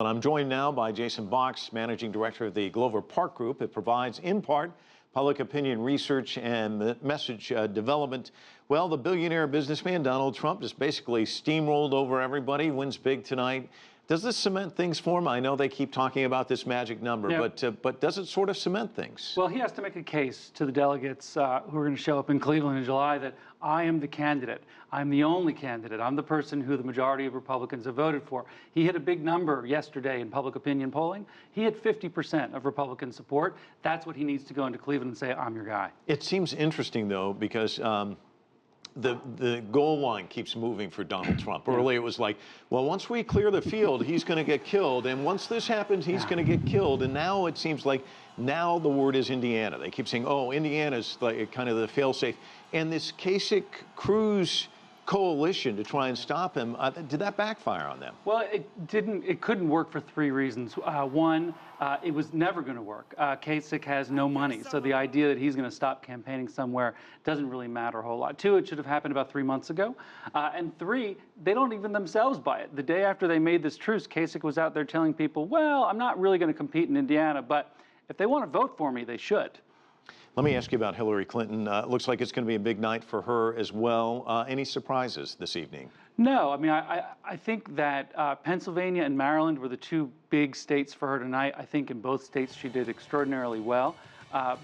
And I'm joined now by Jason Boxt, Managing Director of the Glover Park Group. It provides, in part, public opinion research and message development. Well, the billionaire businessman Donald Trump just basically steamrolled over everybody, wins big tonight. Does this cement things for him? I know they keep talking about this magic number, but does it sort of cement things? Well, he has to make a case to the delegates who are going to show up in Cleveland in July that I am the candidate. I'm the only candidate. I'm the person who the majority of Republicans have voted for. He hit a big number yesterday in public opinion polling. He had 50% of Republican support. That's what he needs to go into Cleveland and say, I'm your guy. It seems interesting, though, because the goal line keeps moving for Donald Trump. Earlier it was like, well, once we clear the field, he's going to get killed. And once this happens, he's going to get killed. And now it seems like now the word is Indiana. They keep saying, oh, Indiana's like kind of the fail-safe. And this Kasich-Cruz coalition to try and stop him, did that backfire on them? Well, it couldn't work for three reasons. One, it was never going to work. Kasich has no money, so the idea that he's going to stop campaigning somewhere doesn't really matter a whole lot. Two, it should have happened about 3 months ago. And three, they don't even themselves buy it. The day after they made this truce, Kasich was out there telling people, well, I'm not really going to compete in Indiana, but if they want to vote for me, they should. Let me ask you about Hillary Clinton. Looks like it's going to be a big night for her as well. Any surprises this evening? No, I mean, I think that Pennsylvania and Maryland were the two big states for her tonight. I think in both states she did extraordinarily well.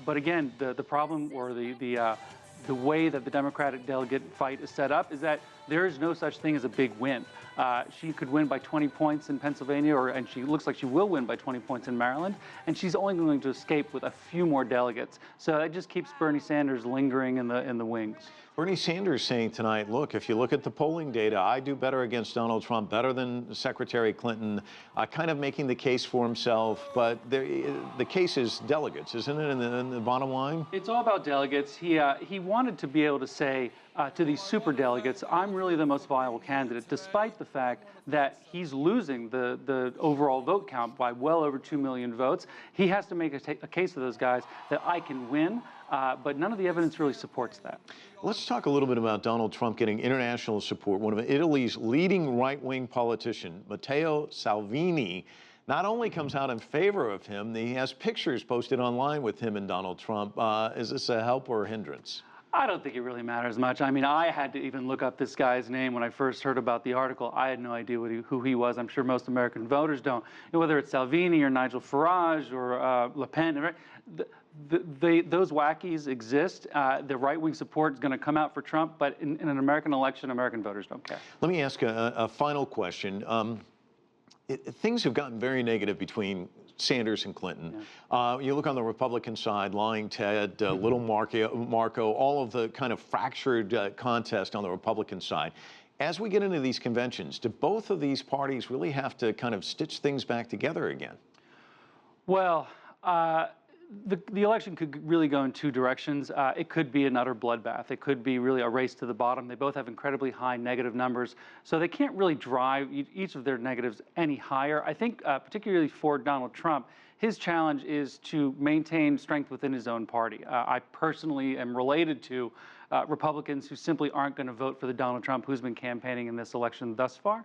But again, the problem or the way that the Democratic delegate fight is set up is that there is no such thing as a big win. She could win by 20 points in Pennsylvania, and she looks like she will win by 20 points in Maryland, and she's only going to escape with a few more delegates. So that just keeps Bernie Sanders lingering in the wings. Bernie Sanders saying tonight, look, if you look at the polling data, I do better against Donald Trump, better than Secretary Clinton, kind of making the case for himself. But the case is delegates, isn't it, in the bottom line? It's all about delegates. He wanted to be able to say to these super delegates, I'm really the most viable candidate, despite the fact that he's losing the overall vote count by well over 2 million votes. He has to make a case to those guys that I can win. But none of the evidence really supports that. Let's talk a little bit about Donald Trump getting international support. One of Italy's leading right-wing politicians, Matteo Salvini, not only comes out in favor of him, he has pictures posted online with him and Donald Trump. Is this a help or a hindrance? I don't think it really matters much. I mean, I had to even look up this guy's name when I first heard about the article. I had no idea who he was. I'm sure most American voters don't. Whether it's Salvini or Nigel Farage or Le Pen, right? Those wackies exist. The right-wing support is going to come out for Trump, but in an American election, American voters don't care. Let me ask a final question. Things have gotten very negative between Sanders and Clinton. Yeah. You look on the Republican side, Lying Ted, Little Marco, all of the kind of fractured contest on the Republican side. As we get into these conventions, do both of these parties really have to kind of stitch things back together again? Well, the election could really go in two directions. It could be an utter bloodbath. It could be really a race to the bottom. They both have incredibly high negative numbers, so they can't really drive each of their negatives any higher. I think particularly for Donald Trump, his challenge is to maintain strength within his own party. I personally am related to Republicans who simply aren't going to vote for the Donald Trump who's been campaigning in this election thus far.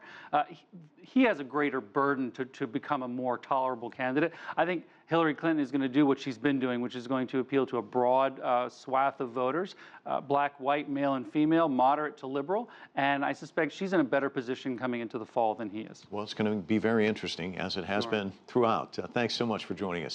He has a greater burden to become a more tolerable candidate. I think Hillary Clinton is going to do what she's been doing, which is going to appeal to a broad swath of voters, black, white, male, and female, moderate to liberal, and I suspect she's in a better position coming into the fall than he is. Well, it's going to be very interesting, as it has been throughout. Thanks so much for joining us.